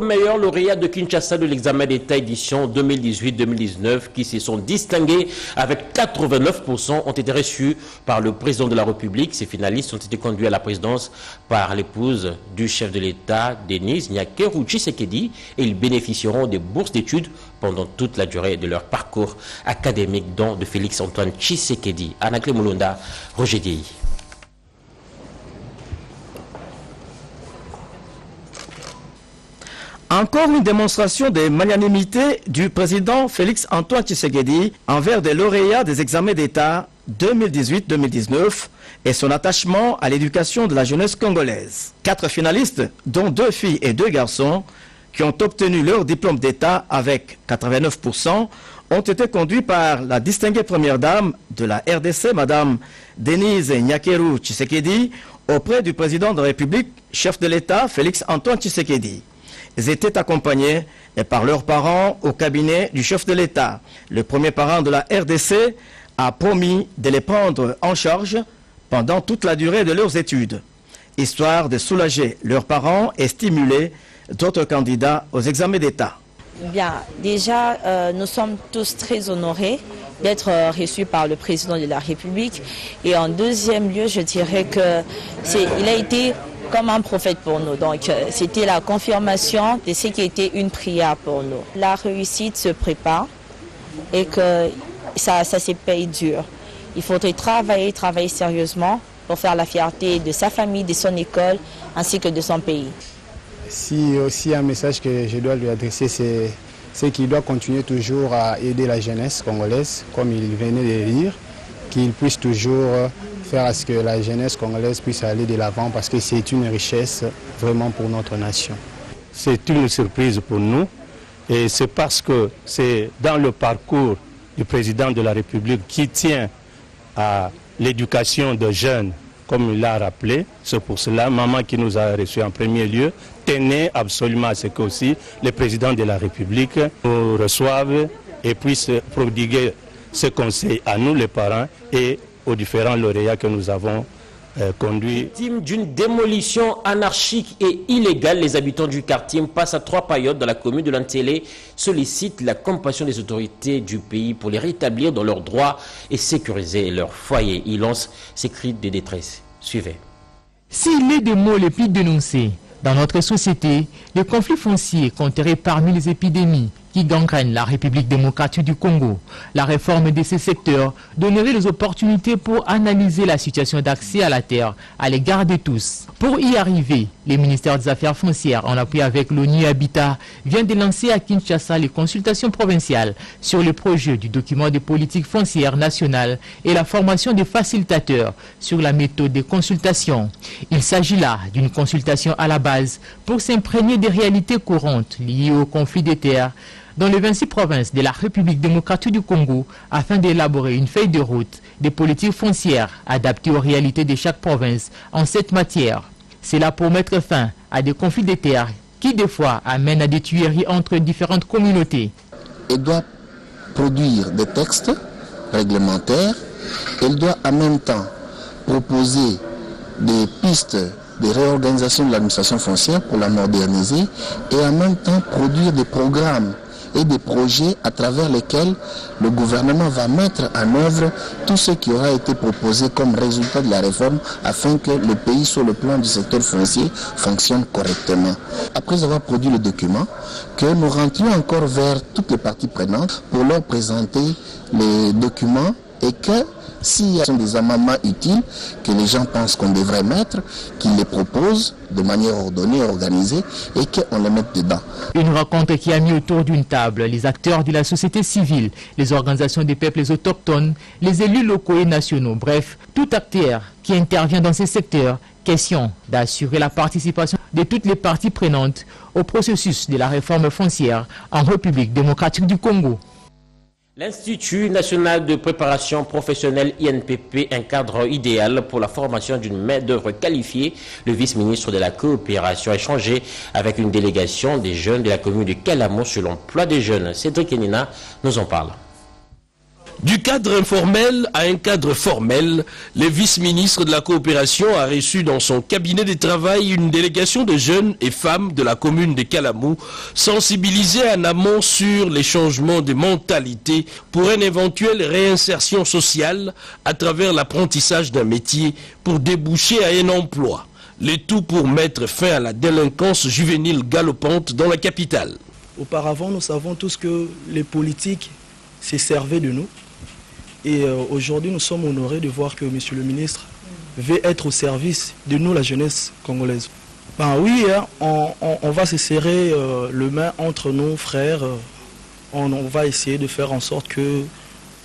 Meilleurs lauréats de Kinshasa de l'examen d'État édition 2018-2019 qui se sont distingués avec 89% ont été reçus par le président de la République. Ces finalistes ont été conduits à la présidence par l'épouse du chef de l'État, Denise Nyakeru Tshisekedi, et ils bénéficieront des bourses d'études pendant toute la durée de leur parcours académique, dont de Félix-Antoine Tshisekedi. Anakle Moulonda, Roger Diey. Encore une démonstration de magnanimité du président Félix-Antoine Tshisekedi envers des lauréats des examens d'État 2018-2019 et son attachement à l'éducation de la jeunesse congolaise. 4 finalistes, dont 2 filles et 2 garçons, qui ont obtenu leur diplôme d'État avec 89%, ont été conduits par la distinguée première dame de la RDC, Madame Denise Nyakeru Tshisekedi, auprès du président de la République, chef de l'État, Félix-Antoine Tshisekedi. Ils étaient accompagnés par leurs parents au cabinet du chef de l'État. Le premier parent de la RDC a promis de les prendre en charge pendant toute la durée de leurs études, histoire de soulager leurs parents et stimuler d'autres candidats aux examens d'État. Bien, déjà, nous sommes tous très honorés d'être reçus par le président de la République. Et en deuxième lieu, je dirais qu'il a été comme un prophète pour nous. Donc, c'était la confirmation de ce qui était une prière pour nous. La réussite se prépare et que ça se paye dur. Il faudrait travailler sérieusement pour faire la fierté de sa famille, de son école, ainsi que de son pays. Si aussi un message que je dois lui adresser, c'est qu'il doit continuer toujours à aider la jeunesse congolaise, comme il venait de le dire, qu'il puisse toujours faire à ce que la jeunesse congolaise puisse aller de l'avant, parce que c'est une richesse vraiment pour notre nation. C'est une surprise pour nous, et c'est parce que c'est dans le parcours du président de la République qui tient à l'éducation de jeunes, comme il l'a rappelé. C'est pour cela, maman qui nous a reçus en premier lieu, tenait absolument à ce que aussi le président de la République nous reçoive et puisse prodiguer ce conseil à nous les parents et aux différents lauréats que nous avons conduits. Victime d'une démolition anarchique et illégale, les habitants du quartier passent à 3 paillotes dans la commune de Lantélé sollicitent la compassion des autorités du pays pour les rétablir dans leurs droits et sécuriser leur foyer. Ils lancent ces cris de détresse. Suivez. S'il est des mots les plus dénoncés dans notre société, le conflit foncier compterait parmi les épidémies qui gangrènent la République démocratique du Congo. La réforme de ces secteurs donnerait les opportunités pour analyser la situation d'accès à la terre à l'égard de tous. Pour y arriver, le ministère des Affaires foncières, en appui avec l'ONU Habitat, vient de lancer à Kinshasa les consultations provinciales sur le projet du document de politique foncière nationale et la formation des facilitateurs sur la méthode de consultation. Il s'agit là d'une consultation à la base pour s'imprégner des réalités courantes liées au conflit des terres dans les 26 provinces de la République démocratique du Congo afin d'élaborer une feuille de route des politiques foncières adaptées aux réalités de chaque province en cette matière. C'est là pour mettre fin à des conflits de terres qui des fois amènent à des tueries entre différentes communautés. Elle doit produire des textes réglementaires, elle doit en même temps proposer des pistes de réorganisation de l'administration foncière pour la moderniser et en même temps produire des programmes et des projets à travers lesquels le gouvernement va mettre en œuvre tout ce qui aura été proposé comme résultat de la réforme afin que le pays sur le plan du secteur foncier fonctionne correctement. Après avoir produit le document, que nous rentrions encore vers toutes les parties prenantes pour leur présenter les documents et que s'il y a des amendements utiles que les gens pensent qu'on devrait mettre, qu'ils les proposent de manière ordonnée, organisée et qu'on les mette dedans. Une rencontre qui a mis autour d'une table les acteurs de la société civile, les organisations des peuples autochtones, les élus locaux et nationaux, bref, tout acteur qui intervient dans ces secteurs. Question d'assurer la participation de toutes les parties prenantes au processus de la réforme foncière en République démocratique du Congo. L'Institut national de préparation professionnelle INPP, un cadre idéal pour la formation d'une main-d'œuvre qualifiée. Le vice-ministre de la coopération a échangé avec une délégation des jeunes de la commune de Calamo sur l'emploi des jeunes. Cédric Enina nous en parle. Du cadre informel à un cadre formel, le vice-ministre de la coopération a reçu dans son cabinet de travail une délégation de jeunes et femmes de la commune de Calamo, sensibilisés en amont sur les changements de mentalité pour une éventuelle réinsertion sociale à travers l'apprentissage d'un métier pour déboucher à un emploi. Le tout pour mettre fin à la délinquance juvénile galopante dans la capitale. Auparavant, nous savons tous que les politiques se servaient de nous. Et aujourd'hui, nous sommes honorés de voir que M. le ministre veut être au service de nous, la jeunesse congolaise. Ben oui, hein, on va se serrer le main entre nos frères. On va essayer de faire en sorte que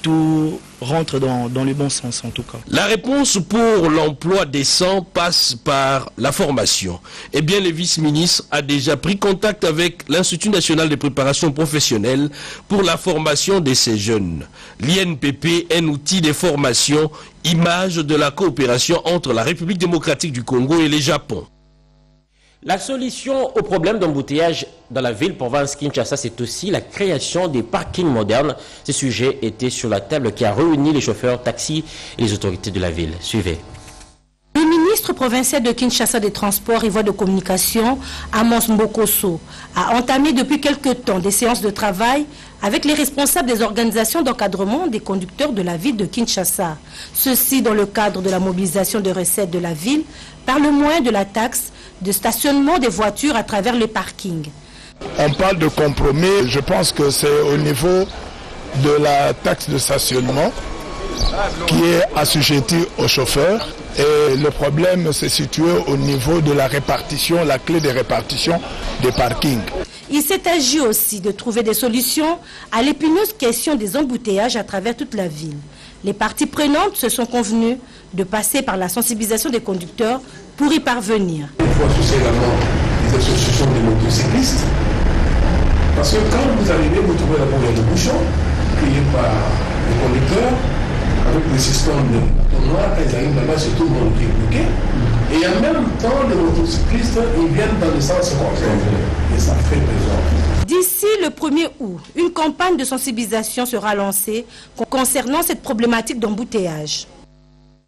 tout rentre dans le bon sens en tout cas. La réponse pour l'emploi décent passe par la formation. Eh bien, le vice-ministre a déjà pris contact avec l'Institut national de préparation professionnelle pour la formation de ces jeunes. L'INPP, un outil de formation, image de la coopération entre la République démocratique du Congo et le Japon. La solution au problème d'embouteillage dans la ville-province Kinshasa, c'est aussi la création des parkings modernes. Ce sujet était sur la table qui a réuni les chauffeurs, taxis et les autorités de la ville. Suivez. Le ministre provincial de Kinshasa des Transports et Voies de Communication, Amos Mbokoso, a entamé depuis quelque temps des séances de travail avec les responsables des organisations d'encadrement des conducteurs de la ville de Kinshasa. Ceci dans le cadre de la mobilisation des recettes de la ville par le moyen de la taxe de stationnement des voitures à travers les parkings. On parle de compromis, je pense que c'est au niveau de la taxe de stationnement qui est assujettie aux chauffeurs. Et le problème se situe au niveau de la répartition, la clé de répartition des parkings. Il s'est agi aussi de trouver des solutions à l'épineuse question des embouteillages à travers toute la ville. Les parties prenantes se sont convenues de passer par la sensibilisation des conducteurs pour y parvenir. Il faut associer également les associations des motocyclistes, parce que quand vous arrivez, vous trouvez d'abord des bouchons créés par les conducteurs, avec le système de noir, quand ils arrivent là-bas, c'est tout le monde qui est bloqué. Et en même temps, les motocyclistes, ils viennent dans le sens contraire. Et ça fait besoin. D'ici le 1er août, une campagne de sensibilisation sera lancée concernant cette problématique d'embouteillage.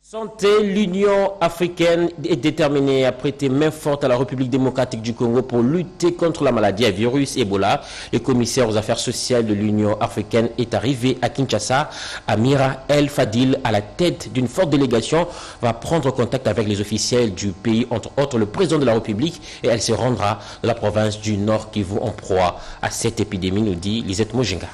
Santé, l'Union africaine est déterminée à prêter main forte à la République démocratique du Congo pour lutter contre la maladie à virus Ebola. Le commissaire aux affaires sociales de l'Union africaine est arrivé à Kinshasa. Amira El Fadil, à la tête d'une forte délégation, va prendre contact avec les officiels du pays, entre autres le président de la République, et elle se rendra dans la province du Nord Kivu en proie à cette épidémie, nous dit Lisette Mojenga.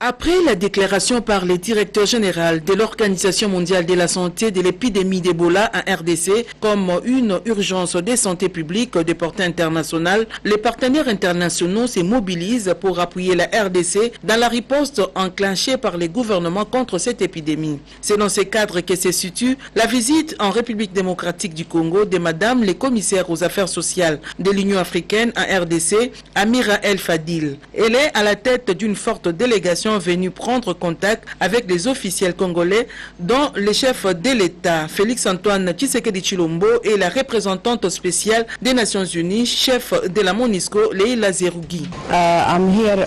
Après la déclaration par le directeur général de l'Organisation mondiale de la santé de l'épidémie d'Ebola en RDC comme une urgence de santé publique de portée internationale, les partenaires internationaux se mobilisent pour appuyer la RDC dans la riposte enclenchée par les gouvernements contre cette épidémie. C'est dans ce cadre que se situe la visite en République démocratique du Congo de Madame le commissaire aux affaires sociales de l'Union africaine en RDC, Amira El Fadil. Elle est à la tête d'une forte délégation venus prendre contact avec les officiels congolais, dont le chef de l'État, Félix Antoine Tshisekedi Tshilombo, et la représentante spéciale des Nations Unies, chef de la MONUSCO, Leila Zerougi. I'm here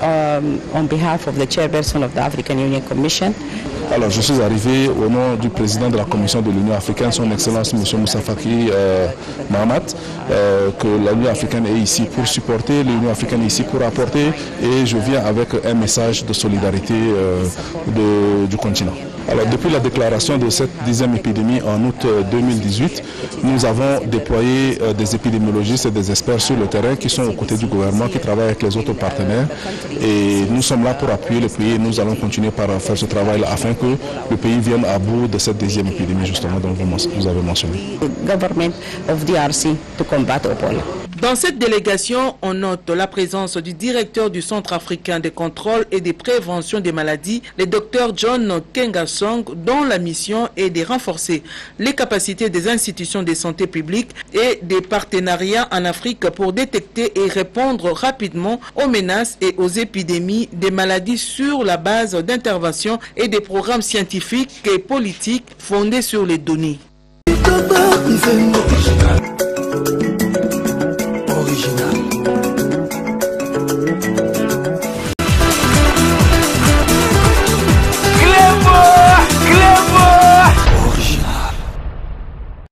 on behalf of the chairperson of the African Union Commission. Alors, je suis arrivé au nom du président de la Commission de l'Union africaine, son Excellence M. Moussa Faki Mahamat, que l'Union africaine est ici pour supporter, l'Union africaine est ici pour apporter, et je viens avec un message de solidarité du continent. Alors, depuis la déclaration de cette 10e épidémie en août 2018, nous avons déployé des épidémiologistes et des experts sur le terrain qui sont aux côtés du gouvernement, qui travaillent avec les autres partenaires. Et nous sommes là pour appuyer le pays et nous allons continuer par faire ce travail-là afin que le pays vienne à bout de cette 10e épidémie, justement, dont vous avez mentionné. The government of DRC to combat Ebola. Dans cette délégation, on note la présence du directeur du Centre africain de contrôle et de prévention des maladies, le Dr John Kengasong, dont la mission est de renforcer les capacités des institutions de santé publique et des partenariats en Afrique pour détecter et répondre rapidement aux menaces et aux épidémies des maladies sur la base d'interventions et des programmes scientifiques et politiques fondés sur les données. Original.